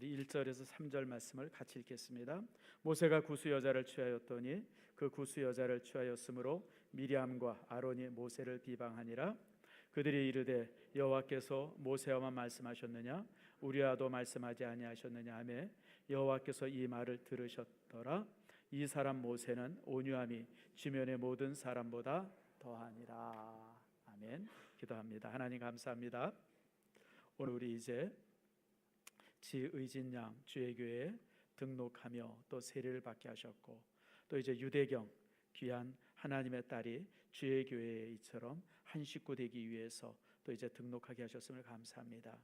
우리 1절에서 3절 말씀을 같이 읽겠습니다. 모세가 구스 여자를 취하였더니 그 구스 여자를 취하였으므로 미리암과 아론이 모세를 비방하니라. 그들이 이르되 여호와께서 모세와만 말씀하셨느냐 우리와도 말씀하지 아니하셨느냐 하매 여호와께서 이 말을 들으셨더라. 이 사람 모세는 온유함이 지면의 모든 사람보다 더하니라. 아멘. 기도합니다. 하나님 감사합니다. 오늘 우리 이제 지의진양 주의교회에 등록하며 또 세례를 받게 하셨고 또 이제 유대경 귀한 하나님의 딸이 주의교회에 이처럼 한 식구 되기 위해서 또 이제 등록하게 하셨음을 감사합니다.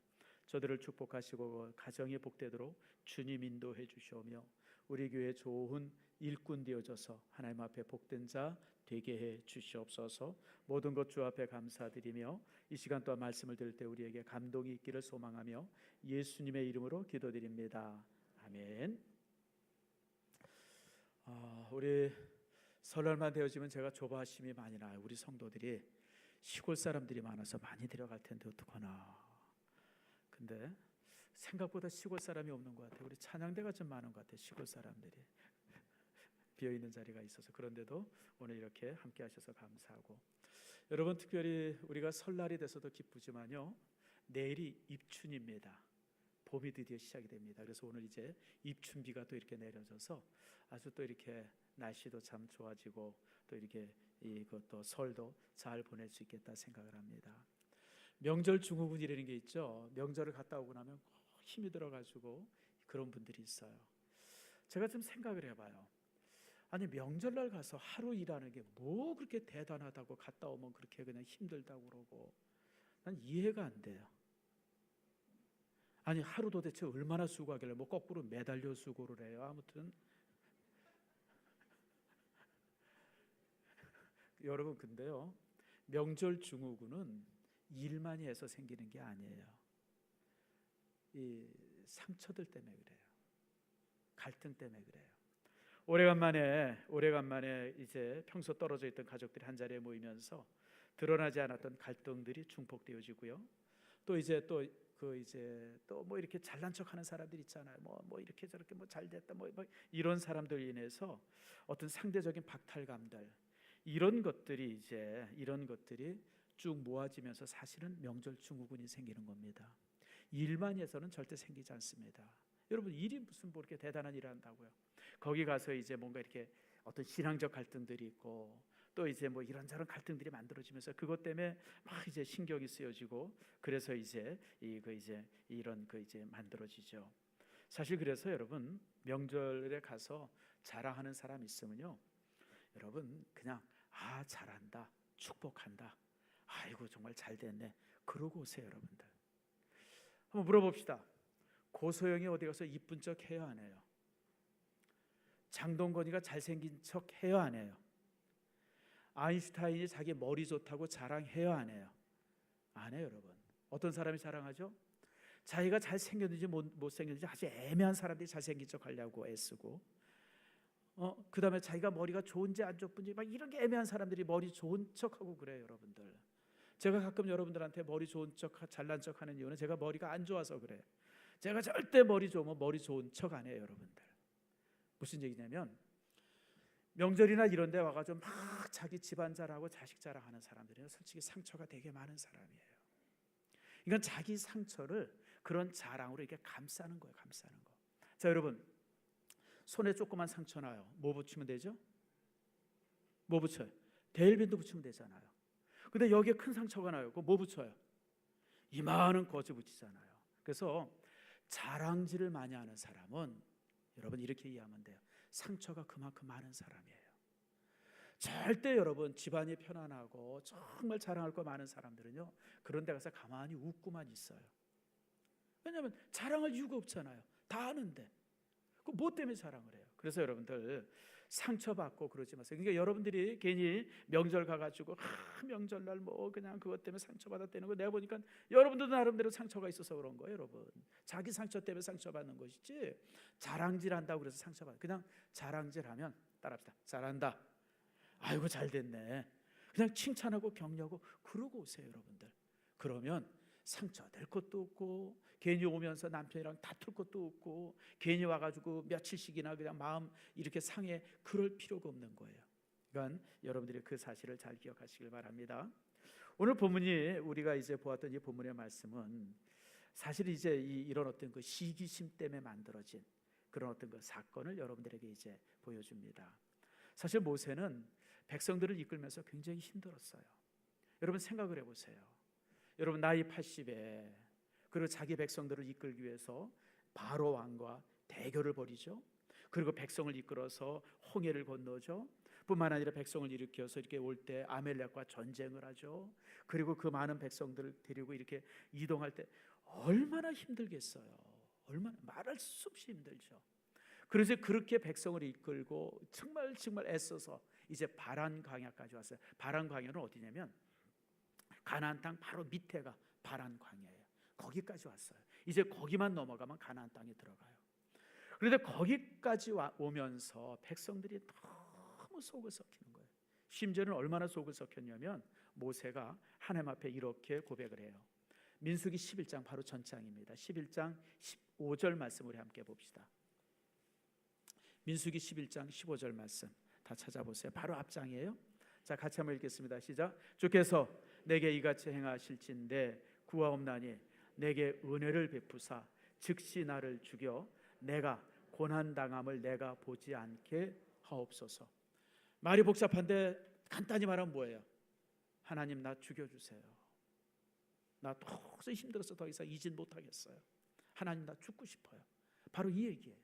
저들을 축복하시고 가정이 복되도록 주님 인도해 주시오며 우리 교회 좋은 일꾼 되어져서 하나님 앞에 복된 자 되게 해 주시옵소서. 모든 것 주 앞에 감사드리며 이 시간 또한 말씀을 들을 때 우리에게 감동이 있기를 소망하며 예수님의 이름으로 기도드립니다. 아멘. 우리 설날만 되어지면 제가 조바심이 많이 나요. 우리 성도들이 시골 사람들이 많아서 많이 데려갈 텐데 어떡하나. 근데 생각보다 시골 사람이 없는 것 같아요. 우리 찬양대가 좀 많은 것 같아요. 시골 사람들이 비어있는 자리가 있어서. 그런데도 오늘 이렇게 함께 하셔서 감사하고, 여러분 특별히 우리가 설날이 돼서도 기쁘지만요, 내일이 입춘입니다. 봄이 드디어 시작이 됩니다. 그래서 오늘 이제 입춘비가 또 이렇게 내려져서 아주 또 이렇게 날씨도 참 좋아지고 또 이렇게 이것도 설도 잘 보낼 수 있겠다 생각을 합니다. 명절 증후군이라는 게 있죠. 명절을 갔다 오고 나면 힘이 들어가지고 그런 분들이 있어요. 제가 좀 생각을 해봐요. 아니 명절날 가서 하루 일하는 게 뭐 그렇게 대단하다고 갔다 오면 그렇게 그냥 힘들다고 그러고, 난 이해가 안 돼요. 아니 하루 도대체 얼마나 수고하길래 뭐 거꾸로 매달려 수고를 해요. 아무튼 여러분 근데요, 명절 증후군은 일만이 해서 생기는 게 아니에요. 이 상처들 때문에 그래요. 갈등 때문에 그래요. 오래간만에 이제 평소 떨어져 있던 가족들이 한 자리에 모이면서 드러나지 않았던 갈등들이 중폭되어지고요. 또 이제 또 뭐 이렇게 잘난 척하는 사람들 있잖아요. 뭐 이렇게 저렇게 뭐 잘됐다 뭐 이런 사람들 인해서 어떤 상대적인 박탈감들, 이런 것들이 쭉 모아지면서 사실은 명절 증후군이 생기는 겁니다. 일만 해서는 절대 생기지 않습니다. 여러분 일이 무슨 뭐 이렇게 대단한 일을 한다고요? 거기 가서 이제 뭔가 이렇게 어떤 신앙적 갈등들이 있고 또 이제 뭐 이런저런 갈등들이 만들어지면서 그것 때문에 막 이제 신경이 쓰여지고, 그래서 이제 이런 이제 만들어지죠. 사실 그래서 여러분 명절에 가서 자랑하는 사람 있으면요, 여러분 그냥 잘한다, 축복한다, 아이고 정말 잘 됐네 그러고 오세요. 여러분들 한번 물어봅시다. 고소영이 어디 가서 이쁜 척 해요 안 해요? 장동건이가 잘생긴 척 해요 안 해요? 아인슈타인이 자기 머리 좋다고 자랑해요 안 해요? 안 해요. 여러분 어떤 사람이 자랑하죠? 자기가 잘생겼는지 못생겼는지 아주 애매한 사람들이 잘생긴 척 하려고 애쓰고, 그 다음에 자기가 머리가 좋은지 안 좋은지 막 이런 게 애매한 사람들이 머리 좋은 척하고 그래요. 여러분들 제가 가끔 여러분들한테 머리 좋은 척 잘난 척 하는 이유는 제가 머리가 안 좋아서 그래요. 제가 절대 머리 좋으면 머리 좋은 척 안 해요. 여러분들 무슨 얘기냐면, 명절이나 이런 데 와가지고 막 자기 집안 자랑하고 자식 자랑하는 사람들은 솔직히 상처가 되게 많은 사람이에요. 그러니까 자기 상처를 그런 자랑으로 이렇게 감싸는 거예요. 감싸는 거. 자 여러분, 손에 조그만 상처 나요. 뭐 붙이면 되죠? 뭐 붙여요? 데일빈도 붙이면 되잖아요. 근데 여기에 큰 상처가 나요. 그거 뭐 붙여요? 이만한 거즈 붙이잖아요. 그래서 자랑질을 많이 하는 사람은 여러분 이렇게 이해하면 돼요. 상처가 그만큼 많은 사람이에요. 절대 여러분 집안이 편안하고 정말 자랑할 거 많은 사람들은요, 그런 데 가서 가만히 웃고만 있어요. 왜냐하면 자랑할 이유가 없잖아요. 다 아는데 그 뭐 때문에 자랑을 해요? 그래서 여러분들 상처받고 그러지 마세요. 그러니까 여러분들이 괜히 명절 가가지고 명절날 뭐 그냥 그것 때문에 상처받았다는 거, 내가 보니까 여러분들도 나름대로 상처가 있어서 그런 거예요. 여러분 자기 상처 때문에 상처받는 것이지, 자랑질한다고 그래서 상처받아. 그냥 자랑질하면 따라합시다. 잘한다, 아이고 잘 됐네, 그냥 칭찬하고 격려하고 그러고 오세요. 여러분들 그러면 상처될 것도 없고, 괜히 오면서 남편이랑 다툴 것도 없고, 괜히 와가지고 며칠씩이나 그냥 마음 이렇게 상해 그럴 필요가 없는 거예요. 그러니까 여러분들이 그 사실을 잘 기억하시길 바랍니다. 오늘 본문이 우리가 이제 보았던 이 본문의 말씀은 사실 이제 이런 어떤 그 시기심 때문에 만들어진 그런 어떤 그 사건을 여러분들에게 이제 보여줍니다. 사실 모세는 백성들을 이끌면서 굉장히 힘들었어요. 여러분 생각을 해보세요. 여러분 나이 80에 그리고 자기 백성들을 이끌기 위해서 바로 왕과 대결을 벌이죠. 그리고 백성을 이끌어서 홍해를 건너죠. 뿐만 아니라 백성을 일으켜서 이렇게 올 때 아멜렉과 전쟁을 하죠. 그리고 그 많은 백성들을 데리고 이렇게 이동할 때 얼마나 힘들겠어요. 얼마나 말할 수 없이 힘들죠. 그래서 그렇게 백성을 이끌고 정말 애써서 이제 바란 광야까지 왔어요. 바란 광야는 어디냐면 가나안 땅 바로 밑에가 바란 광야예요. 거기까지 왔어요. 이제 거기만 넘어가면 가나안 땅에 들어가요. 그런데 거기까지 오면서 백성들이 너무 속을 썩히는 거예요. 심지어는 얼마나 속을 썩혔냐면 모세가 하나님 앞에 이렇게 고백을 해요. 민수기 11장 바로 전장입니다. 11장 15절 말씀 우리 함께 봅시다. 민수기 11장 15절 말씀 다 찾아보세요. 바로 앞장이에요. 자, 같이 한번 읽겠습니다. 시작. 주께서 내게 이같이 행하실진대 구하옵나니 내게 은혜를 베푸사 즉시 나를 죽여 내가 고난당함을 내가 보지 않게 하옵소서. 말이 복잡한데 간단히 말하면 뭐예요? 하나님 나 죽여주세요. 나 도저히 힘들어서 더 이상 이진 못하겠어요. 하나님 나 죽고 싶어요. 바로 이 얘기예요.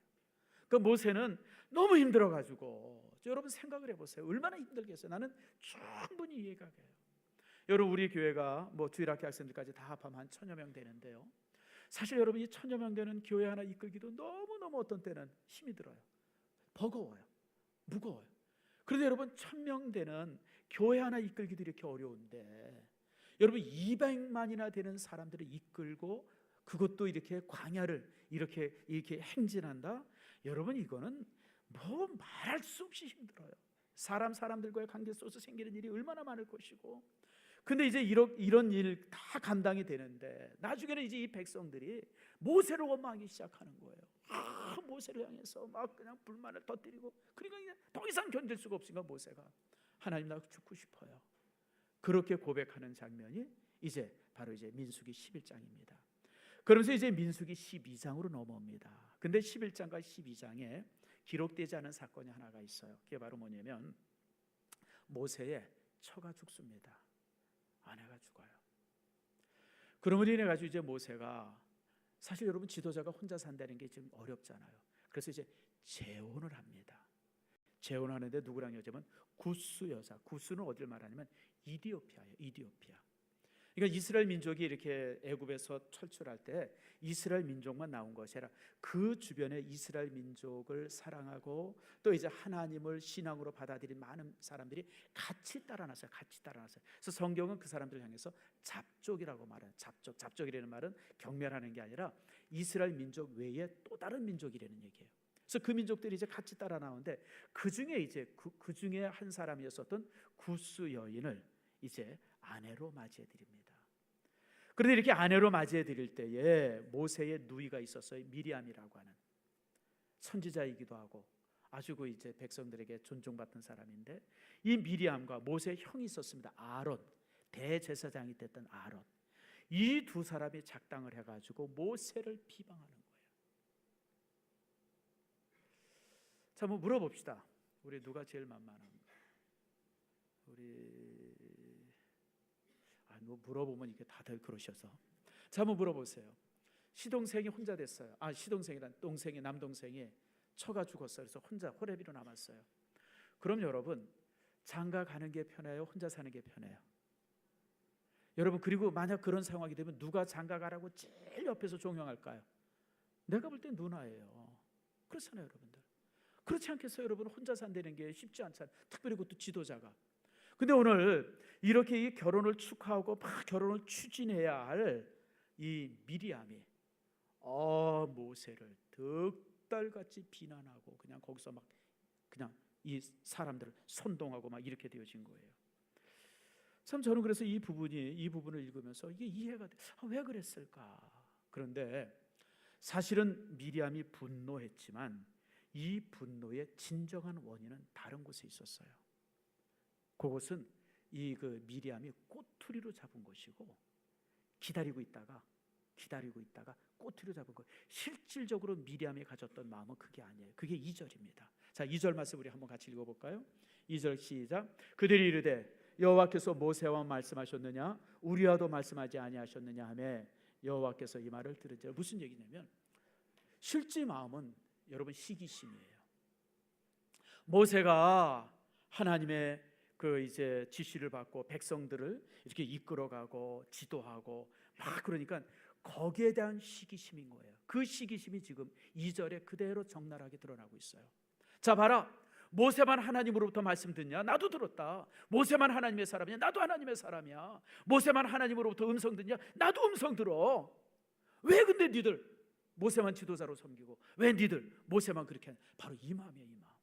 그 모세는 너무 힘들어가지고 여러분 생각을 해보세요. 얼마나 힘들겠어요. 나는 충분히 이해가 돼요. 여러분 우리 교회가 뭐 주일학교 학생들까지 다 합하면 한 1000여 명 되는데요. 사실 여러분 이 1000여 명 되는 교회 하나 이끌기도 너무너무 어떤 때는 힘이 들어요. 버거워요. 무거워요. 그런데 여러분 1000명 되는 교회 하나 이끌기도 이렇게 어려운데 여러분 200만이나 되는 사람들을 이끌고 그것도 이렇게 광야를 이렇게 행진한다? 여러분 이거는 뭐 말할 수 없이 힘들어요. 사람들과의 관계 속에서 생기는 일이 얼마나 많을 것이고, 근데 이제 이런 일 다 감당이 되는데 나중에는 이제 이 백성들이 모세를 원망하기 시작하는 거예요. 모세를 향해서 막 그냥 불만을 터뜨리고, 그러니까 그냥 더 이상 견딜 수가 없으니까 모세가 하나님 나 죽고 싶어요. 그렇게 고백하는 장면이 이제 바로 이제 민수기 11장입니다. 그러면서 이제 민수기 12장으로 넘어옵니다. 근데 11장과 12장에 기록되지 않은 사건이 하나가 있어요. 그게 바로 뭐냐면 모세의 처가 죽습니다. 아내가 죽어요. 그러므로 인해 가지고 이제 모세가 사실 여러분 지도자가 혼자 산다는 게 지금 어렵잖아요. 그래서 이제 재혼을 합니다. 재혼하는데 누구랑 여자면 구스 여자. 구스는 어디를 말하냐면 이디오피아예요. 이디오피아. 그러니까 이스라엘 민족이 이렇게 애굽에서 철출할 때 이스라엘 민족만 나온 것이 아니라 그 주변에 이스라엘 민족을 사랑하고 또 이제 하나님을 신앙으로 받아들인 많은 사람들이 같이 따라났어요. 그래서 성경은 그 사람들을 향해서 잡족이라고 말해요. 잡족이라는 말은 경멸하는 게 아니라 이스라엘 민족 외에 또 다른 민족이라는 얘기예요. 그래서 그 민족들이 이제 같이 따라 나오는데 그 중에 이제 그 중에 한 사람이었었던 구스 여인을 이제 아내로 맞이해 드립니다. 그런데 이렇게 아내로 맞이해 드릴 때에 모세의 누이가 있었어요. 미리암이라고 하는 선지자이기도 하고 아주 그 이제 백성들에게 존중받던 사람인데, 이 미리암과 모세의 형이 있었습니다. 아론, 대제사장이 됐던 아론. 이 두 사람이 작당을 해가지고 모세를 비방하는 거예요. 자, 한번 물어봅시다. 우리 누가 제일 만만합니까? 뭐 물어보면 이게 다들 그러셔서. 자, 한번 물어보세요. 시동생이 혼자 됐어요. 시동생이란 동생이, 남동생이 처가 죽었어요. 그래서 혼자 호레비로 남았어요. 그럼 여러분 장가 가는 게 편해요? 혼자 사는 게 편해요? 여러분 그리고 만약 그런 상황이 되면 누가 장가 가라고 제일 옆에서 종용할까요? 내가 볼 때 누나예요. 그렇잖아요, 여러분들. 그렇지 않겠어요? 여러분 혼자 산다는 게 쉽지 않잖아요. 특별히 그것도 지도자가. 근데 오늘 이렇게 이 결혼을 축하하고 막 결혼을 추진해야 할 이 미리암이 모세를 득달같이 비난하고 그냥 거기서 막 그냥 이 사람들을 선동하고 막 이렇게 되어진 거예요. 참 저는 그래서 이 부분을 읽으면서 이게 이해가 돼. 왜 그랬을까? 그런데 사실은 미리암이 분노했지만 이 분노의 진정한 원인은 다른 곳에 있었어요. 그것은 이 미리암이 꼬투리로 잡은 것이고 기다리고 있다가 꼬투리로 잡은 것. 실질적으로 미리암이 가졌던 마음은 그게 아니에요. 그게 2절입니다. 자, 2절 말씀 우리 한번 같이 읽어볼까요? 2절 시작. 그들이 이르되 여호와께서 모세와 말씀하셨느냐 우리와도 말씀하지 아니하셨느냐 하매 여호와께서 이 말을 들으시되. 무슨 얘기냐면 실제 마음은 여러분 시기심이에요. 모세가 하나님의 이제 지시를 받고 백성들을 이렇게 이끌어가고 지도하고 막 그러니까 거기에 대한 시기심인 거예요. 그 시기심이 지금 2절에 그대로 적나라하게 드러나고 있어요. 자, 봐라. 모세만 하나님으로부터 말씀 듣냐? 나도 들었다. 모세만 하나님의 사람이냐? 나도 하나님의 사람이야. 모세만 하나님으로부터 음성 듣냐? 나도 음성 들어. 왜 근데 니들 모세만 지도자로 섬기고 왜 니들 모세만 그렇게 하냐? 바로 이 마음이에요. 이 마음.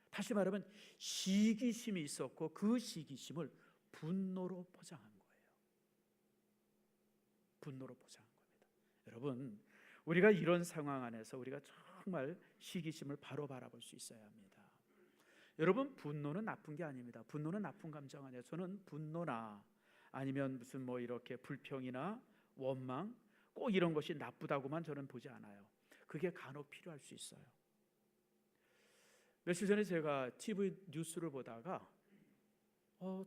다시 말하면 시기심이 있었고 그 시기심을 분노로 포장한 거예요. 분노로 포장한 겁니다. 여러분, 우리가 이런 상황 안에서 우리가 정말 시기심을 바로 바라볼 수 있어야 합니다. 여러분, 분노는 나쁜 게 아닙니다. 분노는 나쁜 감정 아니에요. 저는 분노나 아니면 무슨 이렇게 불평이나 원망 꼭 이런 것이 나쁘다고만 저는 보지 않아요. 그게 간혹 필요할 수 있어요. 며칠 전에 제가 TV 뉴스를 보다가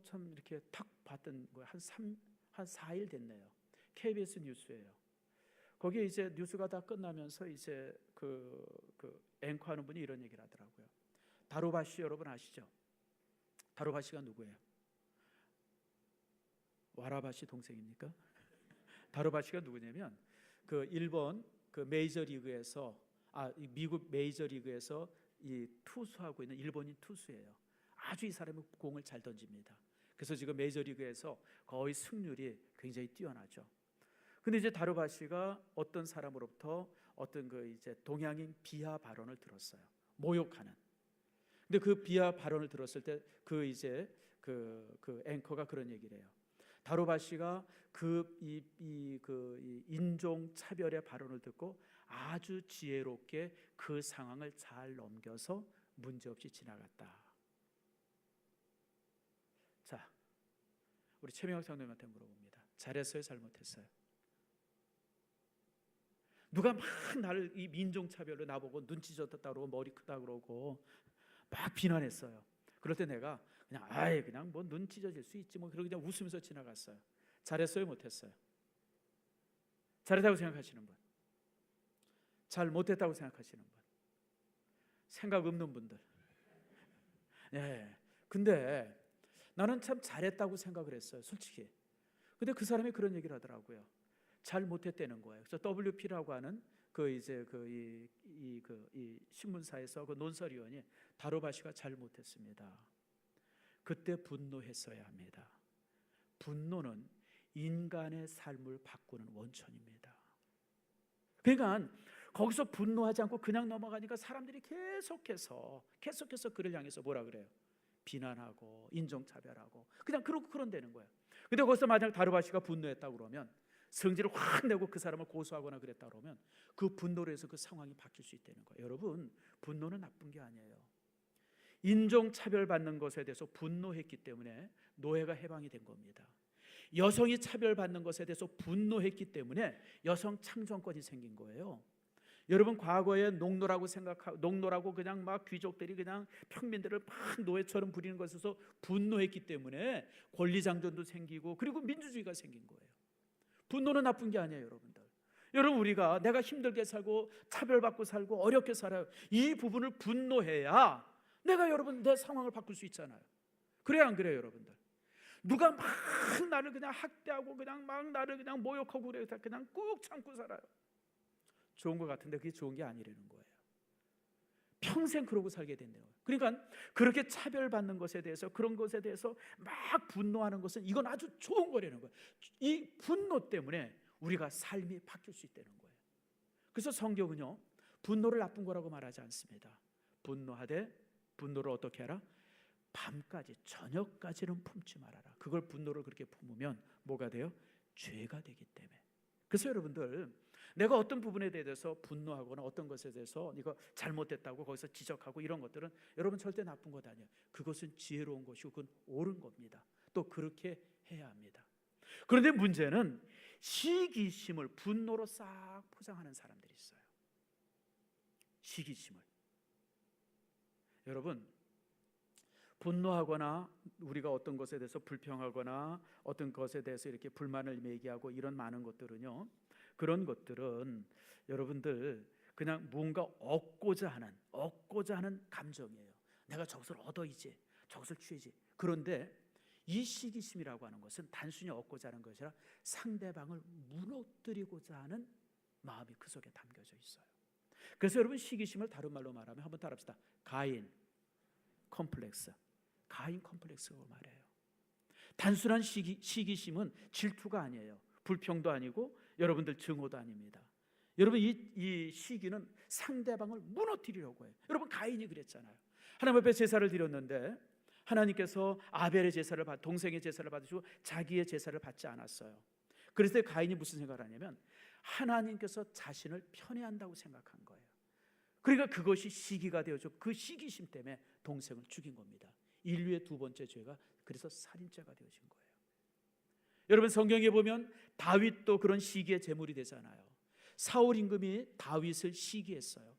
참 이렇게 탁 봤던 거예요. 한 4일 됐네요. KBS 뉴스예요. 거기에 이제 뉴스가 다 끝나면서 이제 그 앵커하는 분이 이런 얘기를 하더라고요. 다루바시 여러분 아시죠? 다루바시가 누구예요? 와라바시 동생입니까? 다루바시가 누구냐면 일본 메이저리그에서 미국 메이저리그에서 이 투수하고 있는 일본인 투수예요. 아주 이 사람이 공을 잘 던집니다. 그래서 지금 메이저리그에서 거의 승률이 굉장히 뛰어나죠. 근데 이제 다루바시가 어떤 사람으로부터 어떤 이제 동양인 비하 발언을 들었어요. 모욕하는. 근데 그 비하 발언을 들었을 때 이제 앵커가 그런 얘기를 해요. 다루바시가 이 인종 차별의 발언을 듣고 아주 지혜롭게 그 상황을 잘 넘겨서 문제없이 지나갔다. 자, 우리 최명학 장로님한테 물어봅니다. 잘했어요, 잘못했어요? 누가 막 나를 이 민족 차별로 나보고 눈치 줬다 그러고 머리 크다 그러고 막 비난했어요. 그럴 때 내가 그냥 눈치 젖을 수 있지 그러고 그냥 웃으면서 지나갔어요. 잘했어요, 못했어요? 잘했다고 생각하시는 분, 잘 못했다고 생각하시는 분, 생각 없는 분들. 네. 근데 나는 참 잘했다고 생각을 했어요, 솔직히. 근데 그 사람이 그런 얘기를 하더라고요. 잘 못했다는 거예요. 그래서 WP라고 하는 이 신문사에서 논설위원이 다루바시가 잘 못했습니다. 그때 분노했어야 합니다. 분노는 인간의 삶을 바꾸는 원천입니다. 그러니까 거기서 분노하지 않고 그냥 넘어가니까 사람들이 계속해서 그를 향해서 뭐라 그래요? 비난하고 인종차별하고 그냥 그런다는 거예요. 근데 거기서 만약 다루바시가 분노했다고 그러면 성질을 확 내고 그 사람을 고소하거나 그랬다 그러면 그 분노로 해서 그 상황이 바뀔 수 있다는 거예요. 여러분, 분노는 나쁜 게 아니에요. 인종차별받는 것에 대해서 분노했기 때문에 노예가 해방이 된 겁니다. 여성이 차별받는 것에 대해서 분노했기 때문에 여성 창정권이 생긴 거예요. 여러분, 과거에 농노라고 그냥 막 귀족들이 그냥 평민들을 막 노예처럼 부리는 것에서 분노했기 때문에 권리장전도 생기고 그리고 민주주의가 생긴 거예요. 분노는 나쁜 게 아니에요, 여러분들. 여러분, 우리가 내가 힘들게 살고 차별받고 살고 어렵게 살아요. 이 부분을 분노해야 내가 여러분 내 상황을 바꿀 수 있잖아요. 그래야 안 그래요, 여러분들? 누가 막 나를 그냥 학대하고 그냥 막 나를 그냥 모욕하고 그래요. 그냥 꾹 참고 살아요. 좋은 것 같은데 그게 좋은 게 아니라는 거예요. 평생 그러고 살게 된대요. 그러니까 그렇게 차별받는 것에 대해서 그런 것에 대해서 막 분노하는 것은 이건 아주 좋은 거라는 거예요. 이 분노 때문에 우리가 삶이 바뀔 수 있다는 거예요. 그래서 성경은요, 분노를 나쁜 거라고 말하지 않습니다. 분노하되 분노를 어떻게 하라? 밤까지 저녁까지는 품지 말아라. 그걸 분노를 그렇게 품으면 뭐가 돼요? 죄가 되기 때문에. 그래서 여러분들, 내가 어떤 부분에 대해서 분노하거나 어떤 것에 대해서 이거 잘못됐다고 거기서 지적하고 이런 것들은 여러분 절대 나쁜 것 아니에요. 그것은 지혜로운 것이고 그건 옳은 겁니다. 또 그렇게 해야 합니다. 그런데 문제는 시기심을 분노로 싹 포장하는 사람들이 있어요. 시기심을. 여러분, 분노하거나 우리가 어떤 것에 대해서 불평하거나 어떤 것에 대해서 이렇게 불만을 얘기하고 이런 많은 것들은요, 그런 것들은 여러분들 그냥 뭔가 얻고자 하는 감정이에요. 내가 저것을 얻어야지, 저것을 취해야지. 그런데 이 시기심이라고 하는 것은 단순히 얻고자 하는 것이 아니라 상대방을 무너뜨리고자 하는 마음이 그 속에 담겨져 있어요. 그래서 여러분, 시기심을 다른 말로 말하면 한번 따라합시다. 가인 컴플렉스. 가인 컴플렉스라고 말해요. 단순한 시기심은 질투가 아니에요. 불평도 아니고 여러분들 증오도 아닙니다. 여러분, 이 시기는 상대방을 무너뜨리려고 해요. 여러분, 가인이 그랬잖아요. 하나님 앞에 제사를 드렸는데 하나님께서 아벨의 제사를 동생의 제사를 받으시고 자기의 제사를 받지 않았어요. 그래서 가인이 무슨 생각을 하냐면 하나님께서 자신을 편애한다고 생각한 거예요. 그러니까 그것이 시기가 되어서 그 시기심 때문에 동생을 죽인 겁니다. 인류의 두 번째 죄가 그래서 살인죄가 되어진 거예요. 여러분, 성경에 보면 다윗도 그런 시기의 제물이 되잖아요. 사울 임금이 다윗을 시기했어요.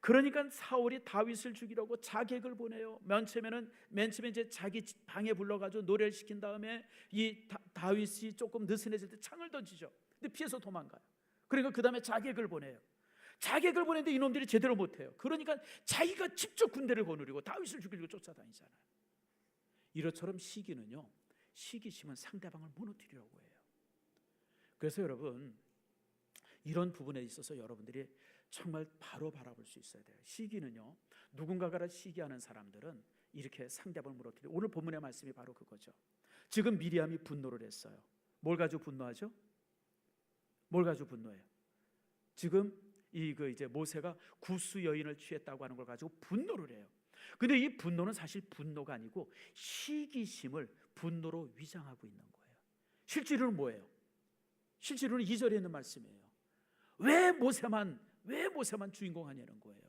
그러니까 사울이 다윗을 죽이려고 자객을 보내요. 맨 처음에 이제 자기 방에 불러가지고 노래를 시킨 다음에 이 다윗이 조금 느슨해질 때 창을 던지죠. 근데 피해서 도망가요. 그러니까 그 다음에 자객을 보내요. 자객을 보냈는데 이놈들이 제대로 못해요. 그러니까 자기가 직접 군대를 거느리고 다윗을 죽이려고 쫓아다니잖아요. 이것처럼 시기심은 상대방을 무너뜨리려고 해요. 그래서 여러분, 이런 부분에 있어서 여러분들이 정말 바로 바라볼 수 있어야 돼요. 시기는요, 누군가가 시기하는 사람들은 이렇게 상대방을 무너뜨리고, 오늘 본문의 말씀이 바로 그거죠. 지금 미리암이 분노를 했어요. 뭘 가지고 분노하죠? 뭘 가지고 분노해요? 지금 이제 모세가 구스 여인을 취했다고 하는 걸 가지고 분노를 해요. 근데 이 분노는 사실 분노가 아니고 시기심을 분노로 위장하고 있는 거예요. 실제로는 뭐예요? 실제로는 2절에 있는 말씀이에요. 왜 모세만 주인공 하냐는 거예요.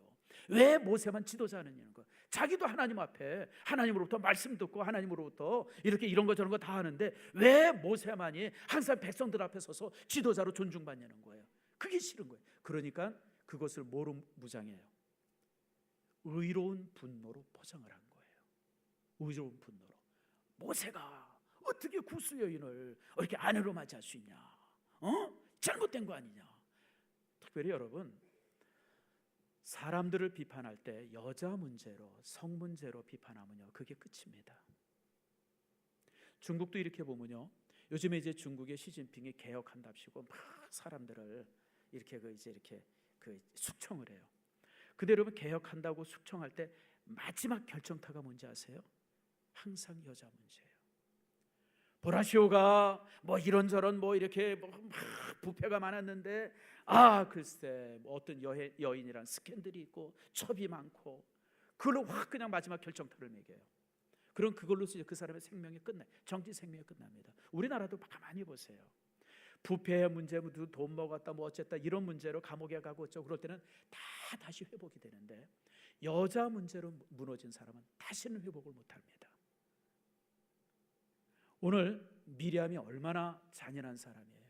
왜 모세만 지도자 하느냐는 거예요. 자기도 하나님 앞에 하나님으로부터 말씀 듣고 하나님으로부터 이렇게 이런 거 저런 거 다 하는데 왜 모세만이 항상 백성들 앞에 서서 지도자로 존중받냐는 거예요. 그게 싫은 거예요. 그러니까 그것을 뭐로 무장해요? 의로운 분노로 포장을 한 거예요. 의로운 분노로. 모세가 어떻게 구스 여인을 이렇게 아내로 맞이할 수 있냐? 잘못된 거 아니냐? 특별히 여러분, 사람들을 비판할 때 여자 문제로, 성 문제로 비판하면요, 그게 끝입니다. 중국도 이렇게 보면요, 요즘에 이제 중국의 시진핑이 개혁한답시고 막 사람들을 이렇게 숙청을 해요. 근데 여러분, 개혁한다고 숙청할 때 마지막 결정타가 뭔지 아세요? 항상 여자 문제예요. 보라시오가 뭐 이런저런 뭐 이렇게 막 부패가 많았는데 글쎄 뭐 어떤 여인이란 스캔들이 있고 첩이 많고 그걸로 확 그냥 마지막 결정타를 매겨요. 그럼 그걸로 그 사람의 생명이 끝나요. 정치 생명이 끝납니다. 우리나라도 가만히 보세요. 부패의 문제, 돈 먹었다 뭐 어쨌다 이런 문제로 감옥에 가고 어쩌고 그럴 때는 다시 회복이 되는데 여자 문제로 무너진 사람은 다시는 회복을 못합니다. 오늘 미리암이 얼마나 잔인한 사람이에요.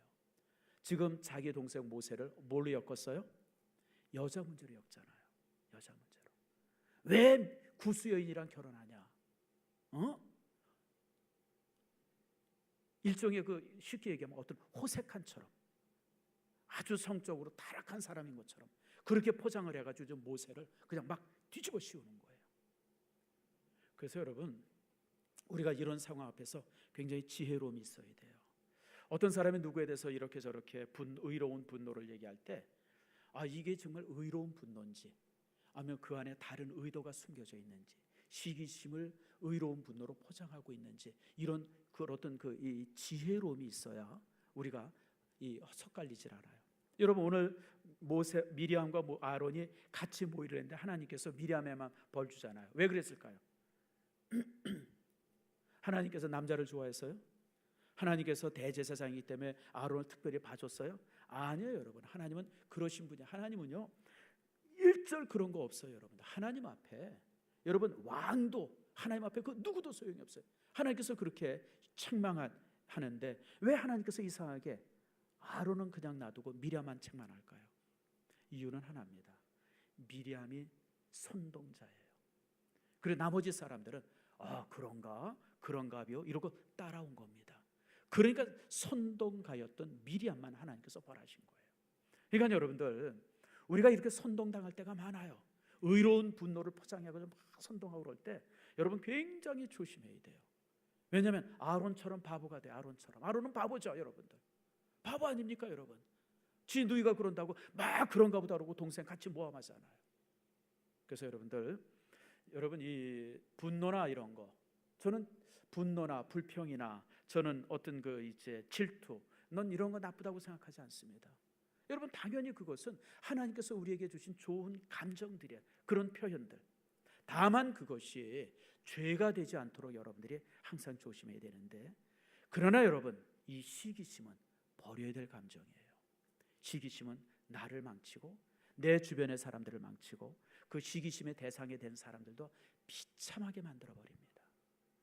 지금 자기 동생 모세를 뭘로 엮었어요? 여자 문제로 엮잖아요. 여자 문제로. 왜 구스 여인이랑 결혼하냐? 일종의 쉽게 얘기하면 어떤 호색한처럼 아주 성적으로 타락한 사람인 것처럼 그렇게 포장을 해가지고 좀 모세를 그냥 막 뒤집어 씌우는 거예요. 그래서 여러분, 우리가 이런 상황 앞에서 굉장히 지혜로움이 있어야 돼요. 어떤 사람이 누구에 대해서 이렇게 저렇게 의로운 분노를 얘기할 때 이게 정말 의로운 분노인지 아니면 그 안에 다른 의도가 숨겨져 있는지, 시기심을 의로운 분노로 포장하고 있는지, 이런 어떤 이 지혜로움이 있어야 우리가 헛갈리질 않아요. 여러분, 오늘 미리암과 아론이 같이 모이려 했는데 하나님께서 미리암에만 벌 주잖아요. 왜 그랬을까요? 하나님께서 남자를 좋아했어요? 하나님께서 대제사장이기 때문에 아론을 특별히 봐줬어요? 아니에요, 여러분. 하나님은 그러신 분이에요. 하나님은요, 일절 그런 거 없어요, 여러분들. 하나님 앞에, 여러분, 왕도 하나님 앞에 그 누구도 소용이 없어요. 하나님께서 그렇게 책망하는데 왜 하나님께서 이상하게 아론은 그냥 놔두고 미리암만 책망할까요? 이유는 하나입니다. 미리암이 선동자예요. 그리고 나머지 사람들은 그런가요? 이러고 따라온 겁니다. 그러니까 선동가였던 미리암만 하나님께서 벌하신 거예요. 그러니까 여러분들, 우리가 이렇게 선동당할 때가 많아요. 의로운 분노를 포장하고 막 선동하고 그럴 때 여러분 굉장히 조심해야 돼요. 왜냐하면 아론처럼 바보가 돼. 아론은 바보죠, 여러분들. 바보 아닙니까, 여러분? 지 누이가 그런다고 막 그런가 보다 그러고 동생 같이 모함하잖아요. 그래서 여러분 이 분노나 이런 거, 저는 분노나 불평이나 저는 어떤 그 이제 질투, 넌 이런 거 나쁘다고 생각하지 않습니다. 여러분 당연히 그것은 하나님께서 우리에게 주신 좋은 감정들이에요. 그런 표현들. 다만 그것이 죄가 되지 않도록 여러분들이 항상 조심해야 되는데, 그러나 여러분 이 시기심은 버려야 될 감정이에요. 시기심은 나를 망치고 내 주변의 사람들을 망치고 그 시기심의 대상이 된 사람들도 비참하게 만들어 버립니다.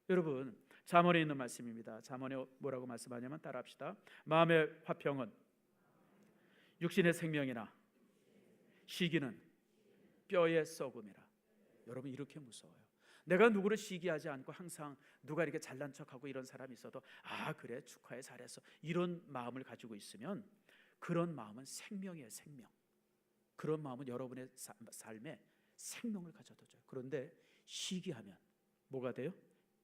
여러분 잠언에 있는 말씀입니다. 잠언에 뭐라고 말씀하냐면 따라합시다. 마음의 화평은 육신의 생명이나 시기는 뼈의 썩음이라. 여러분 이렇게 무서워요. 내가 누구를 시기하지 않고 항상 누가 이렇게 잘난 척하고 이런 사람이 있어도 그래 축하해 잘했어 이런 마음을 가지고 있으면 그런 마음은 생명이에요. 생명. 그런 마음은 여러분의 삶에 생명을 가져다 줘요. 그런데 시기하면 뭐가 돼요?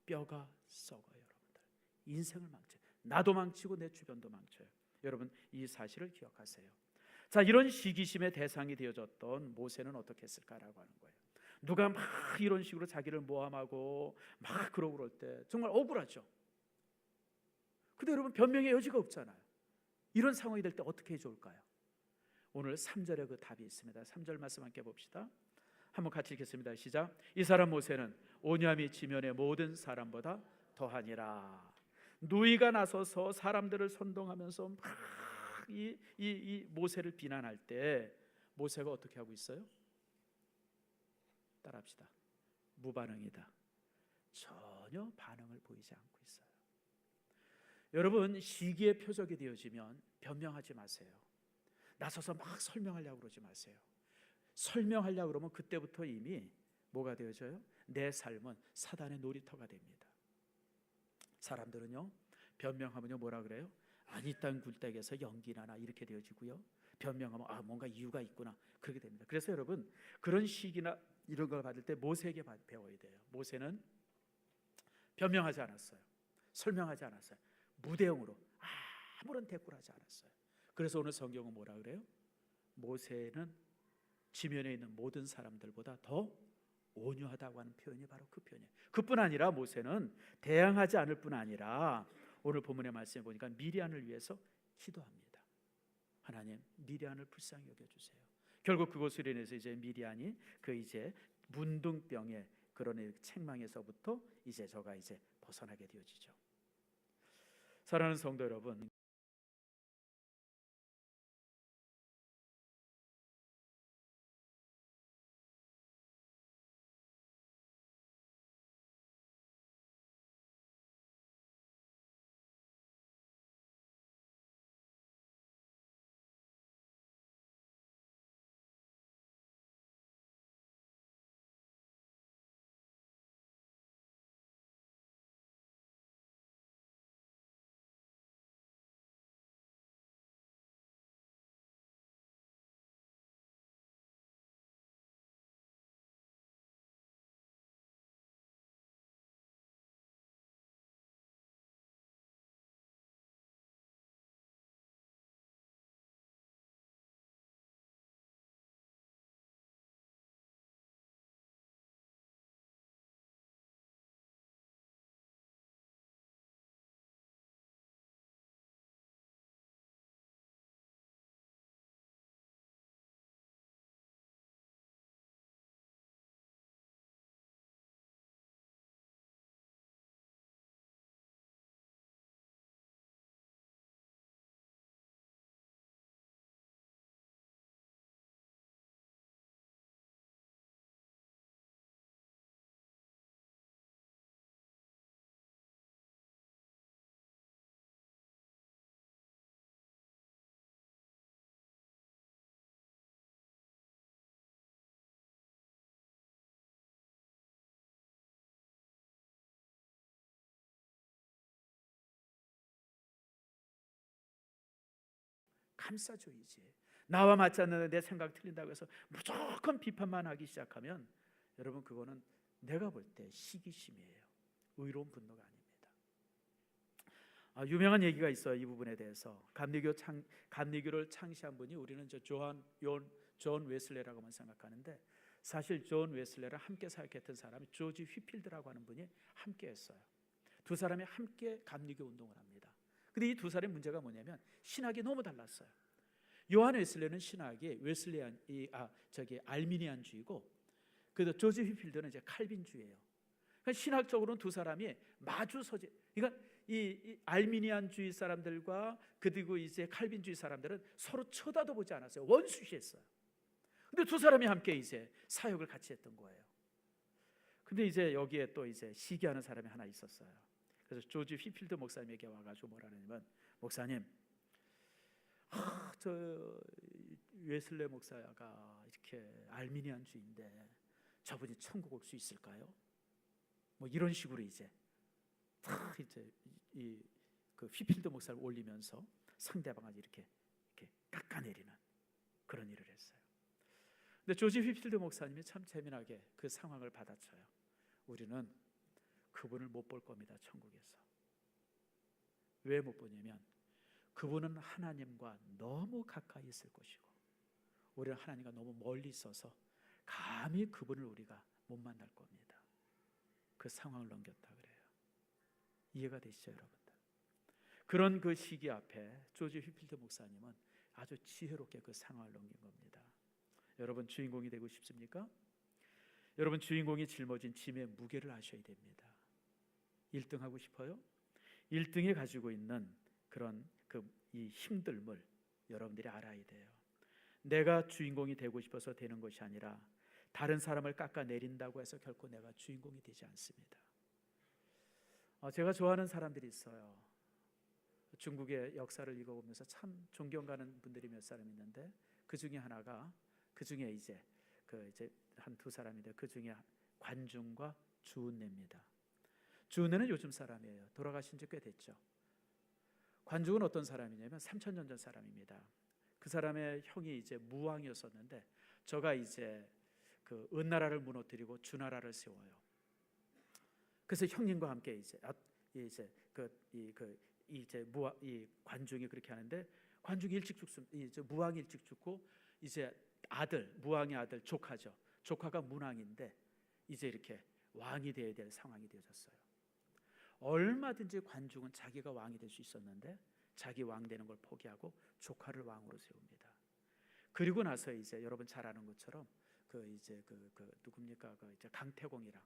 뼈가 썩어요. 여러분들 인생을 망쳐요. 나도 망치고 내 주변도 망쳐요. 여러분 이 사실을 기억하세요. 자, 이런 시기심의 대상이 되어졌던 모세는 어떻게 했을까라고 하는 거예요. 누가 막 이런 식으로 자기를 모함하고 막 그러고 그럴 때 정말 억울하죠. 근데 여러분 변명의 여지가 없잖아요. 이런 상황이 될 때 어떻게 해줄까요? 오늘 3절에 그 답이 있습니다. 3절 말씀 함께 봅시다. 한번 같이 읽겠습니다. 시작. 이 사람 모세는 오냐미 지면의 모든 사람보다 더하니라. 누이가 나서서 사람들을 선동하면서 막 이 모세를 비난할 때 모세가 어떻게 하고 있어요? 따라합시다. 무반응이다. 전혀 반응을 보이지 않고 있어요. 여러분 시기의 표적이 되어지면 변명하지 마세요. 나서서 막 설명하려고 그러지 마세요. 설명하려고 그러면 그때부터 이미 뭐가 되어져요? 내 삶은 사단의 놀이터가 됩니다. 사람들은요 변명하면요 뭐라 그래요? 아니 땅 굴뚝에서 연기 나나 이렇게 되어지고요. 변명하면 뭔가 이유가 있구나 그렇게 됩니다. 그래서 여러분 그런 시기나 이런 걸 받을 때 모세에게 배워야 돼요. 모세는 변명하지 않았어요. 설명하지 않았어요. 무대응으로 아무런 대꾸를 하지 않았어요. 그래서 오늘 성경은 뭐라 그래요? 모세는 지면에 있는 모든 사람들보다 더 온유하다고 하는 표현이 바로 그 표현이에요. 그뿐 아니라 모세는 대항하지 않을 뿐 아니라 오늘 본문의 말씀에 보니까 미디안을 위해서 기도합니다. 하나님 미디안을 불쌍히 여겨주세요. 결국 그것으로 인해서 이제 미디안이 그 이제 문둥병의 그런 책망에서부터 이제 저가 이제 벗어나게 되어지죠. 사랑하는 성도 여러분. 감싸줘야지. 나와 맞지 않는데 내 생각 틀린다고 해서 무조건 비판만 하기 시작하면 여러분 그거는 내가 볼 때 시기심이에요. 의로운 분노가 아닙니다. 유명한 얘기가 있어요. 이 부분에 대해서 감리교를 창시한 분이 우리는 존 웨슬레라고만 생각하는데 사실 존 웨슬레랑 함께 사역했던 사람이 조지 휘필드라고 하는 분이 함께 했어요. 두 사람이 함께 감리교 운동을 합니다. 근데 이 두 사람의 문제가 뭐냐면 신학이 너무 달랐어요. 요한 웨슬레는 신학이 알미니안주의고 그 조지 휘필드는 이제 칼빈주의예요. 그러니까 신학적으로는 두 사람이 마주 서지. 그러니까 이 알미니안주의 사람들과 그리고 이제 칼빈주의 사람들은 서로 쳐다도 보지 않았어요. 원수시했어요. 근데 두 사람이 함께 이제 사역을 같이 했던 거예요. 근데 이제 여기에 또 이제 시기하는 사람이 하나 있었어요. 그래서 조지 휘필드 목사님에게 와가지고 뭐라 하냐면, 목사님, 저 웨슬레 목사가 이렇게 알미니안주의인데 저분이 천국 올 수 있을까요? 뭐 이런 식으로 이제 그 휘필드 목사를 올리면서 상대방을 이렇게 깎아내리는 그런 일을 했어요. 근데 조지 휘필드 목사님이 참 재미나게 그 상황을 받아쳐요. 우리는 그분을 못 볼 겁니다. 천국에서. 왜 못 보냐면 그분은 하나님과 너무 가까이 있을 것이고 우리는 하나님과 너무 멀리 있어서 감히 그분을 우리가 못 만날 겁니다. 그 상황을 넘겼다 그래요. 이해가 되시죠, 여러분들? 그런 그 시기 앞에 조지 휘필드 목사님은 아주 지혜롭게 그 상황을 넘긴 겁니다. 여러분 주인공이 되고 싶습니까? 여러분 주인공이 짊어진 짐의 무게를 아셔야 됩니다. 1등 하고 싶어요? 1등이 가지고 있는 그런 이 힘듦을 여러분들이 알아야 돼요. 내가 주인공이 되고 싶어서 되는 것이 아니라 다른 사람을 깎아내린다고 해서 결코 내가 주인공이 되지 않습니다. 제가 좋아하는 사람들이 있어요. 중국의 역사를 읽어보면서 참 존경 가는 분들이 몇 사람 있는데 그 중에 하나가 그 중에 이제 한 두 사람인데 그 중에 관중과 주은내입니다. 주은내는 요즘 사람이에요. 돌아가신 지 꽤 됐죠. 관중은 어떤 사람이냐면 3000년 전 사람입니다. 그 사람의 형이 이제 무왕이었었는데 저가 이제 그 은나라를 무너뜨리고 주나라를 세워요. 그래서 형님과 함께 이 관중이 그렇게 하는데 관중이 일찍 죽습니다. 이제 무왕이 일찍 죽고 이제 무왕의 아들 조카죠. 조카가 문왕인데 이제 이렇게 왕이 되어야 될 상황이 되어졌어요. 얼마든지 관중은 자기가 왕이 될 수 있었는데 자기 왕 되는 걸 포기하고 조카를 왕으로 세웁니다. 그리고 나서 이제 여러분 잘 아는 것처럼 누굽니까? 이제 강태공이랑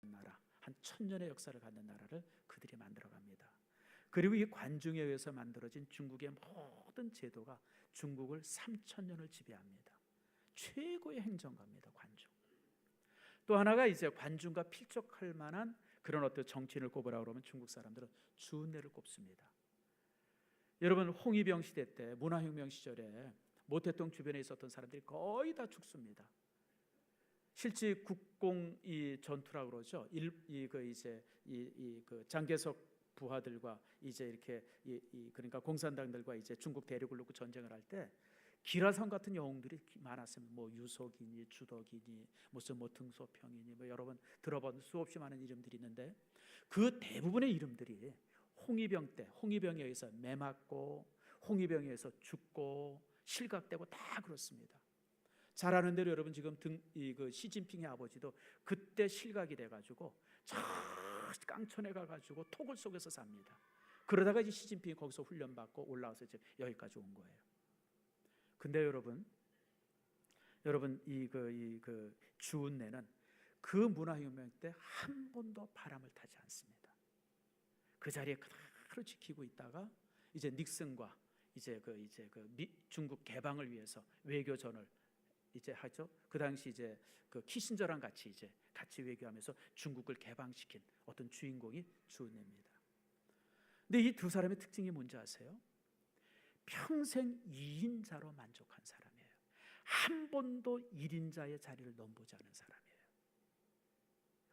나라 한 1000년의 역사를 갖는 나라를 그들이 만들어갑니다. 그리고 이 관중에 의해서 만들어진 중국의 모든 제도가 중국을 3000년을 지배합니다. 최고의 행정가입니다. 관중. 또 하나가 이제 관중과 필적할 만한 그런 어떤 정치인을 꼽으라 그러면 중국 사람들은 주은내를 꼽습니다. 여러분 홍위병 시대 때 문화혁명 시절에 모태동 주변에 있었던 사람들이 거의 다 죽습니다. 실제 국공 전투라고 그러죠. 그 장개석 부하들과 이제 이렇게 그러니까 공산당들과 이제 중국 대륙을 놓고 전쟁을 할 때 기라성 같은 영웅들이 많았습니다. 뭐 유석이니 주덕이니 무슨 뭐 등소평이니 뭐 여러분 들어본 수없이 많은 이름들이 있는데 그 대부분의 이름들이 홍위병에 의해서 매맞고 홍위병에 의해서 죽고 실각되고 다 그렇습니다. 잘 아는 대로 여러분 지금 그 시진핑의 아버지도 그때 실각이 돼가지고 저 깡촌에 가가지고 토굴 속에서 삽니다. 그러다가 이제 시진핑이 거기서 훈련받고 올라와서 이제 여기까지 온 거예요. 근데 여러분 그 주은내는 그 문화혁명 때 한 번도 바람을 타지 않습니다. 그 자리에 그대로 지키고 있다가 이제 닉슨과 중국 개방을 위해서 외교전을 이제 하죠. 그 당시 이제 그 키신저랑 같이 외교하면서 중국을 개방시킨 어떤 주인공이 주은내입니다. 근데 이 두 사람의 특징이 뭔지 아세요? 평생 2인자로 만족한 사람이에요. 한 번도 1인자의 자리를 넘보지 않은 사람이에요.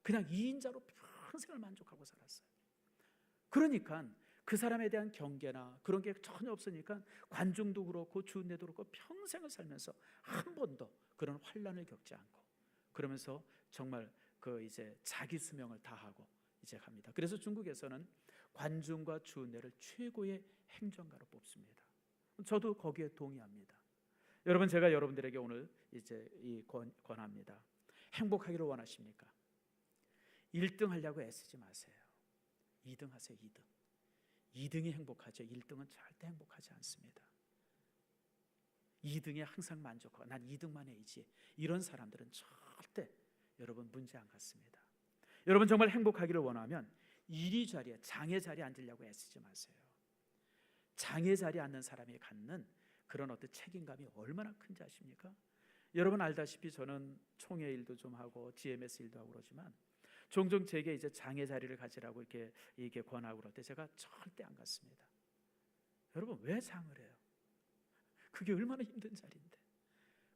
그냥 2인자로 평생을 만족하고 살았어요. 그러니까 그 사람에 대한 경계나 그런 게 전혀 없으니까 관중도 그렇고 주은혜도 그렇고 평생을 살면서 한 번도 그런 환난을 겪지 않고, 그러면서 정말 그 이제 자기 수명을 다하고 이제 갑니다. 그래서 중국에서는 관중과 주은혜를 최고의 행정가로 뽑습니다. 저도 거기에 동의합니다. 여러분, 제가 여러분들에게 오늘 이제 권합니다. 행복하기를 원하십니까? 1등 하려고 애쓰지 마세요. 2등 하세요. 2등. 2등이 행복하죠. 1등은 절대 행복하지 않습니다. 2등에 항상 만족하고 난 2등만 해야지, 이런 사람들은 절대 여러분 문제 안 갖습니다. 여러분 정말 행복하기를 원하면 1위 자리에, 장애 자리에 앉으려고 애쓰지 마세요. 장애 자리에 앉는 사람이 갖는 그런 어떤 책임감이 얼마나 큰지 아십니까? 여러분 알다시피 저는 총회 일도 좀 하고 GMS 일도 하고 그러지만 종종 제게 이제 장애 자리를 가지라고 이렇게 권하고 그럴 때 제가 절대 안 갔습니다. 여러분 왜 장을 해요? 그게 얼마나 힘든 자리인데.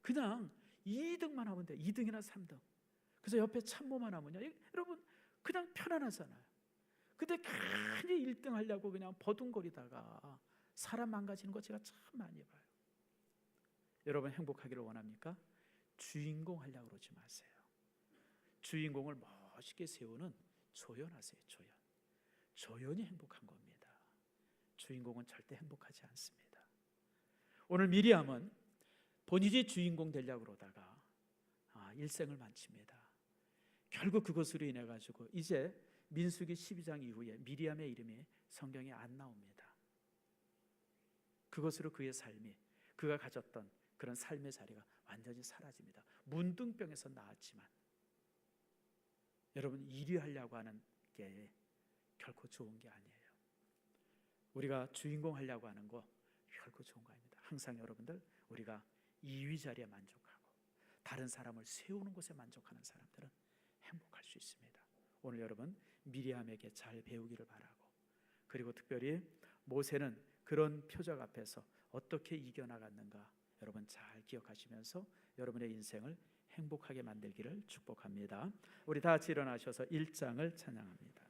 그냥 2등만 하면 돼. 2등이나 3등. 그래서 옆에 참모만 하면요, 여러분 그냥 편안하잖아요. 근데 괜히 1등 하려고 그냥 버둥거리다가 사람 망가지는 거 제가 참 많이 봐요. 여러분 행복하기를 원합니까? 주인공 하려고 그러지 마세요. 주인공을 멋있게 세우는 조연하세요. 조연이 행복한 겁니다. 주인공은 절대 행복하지 않습니다. 오늘 미리암은 본인이 주인공 되려고 그러다가 일생을 마칩니다. 결국 그것으로 인해 가지고 이제 민수기 12장 이후에 미리암의 이름이 성경에 안 나옵니다. 그것으로 그의 삶이, 그가 가졌던 그런 삶의 자리가 완전히 사라집니다. 문둥병에서 나았지만 여러분 1위 하려고 하는 게 결코 좋은 게 아니에요. 우리가 주인공 하려고 하는 거 결코 좋은 거 아닙니다. 항상 여러분들 우리가 2위 자리에 만족하고 다른 사람을 세우는 것에 만족하는 사람들은 행복할 수 있습니다. 오늘 여러분 미리암에게 잘 배우기를 바라고, 그리고 특별히 모세는 그런 표적 앞에서 어떻게 이겨나갔는가 여러분 잘 기억하시면서 여러분의 인생을 행복하게 만들기를 축복합니다. 우리 다 같이 일어나셔서 1장을 찬양합니다.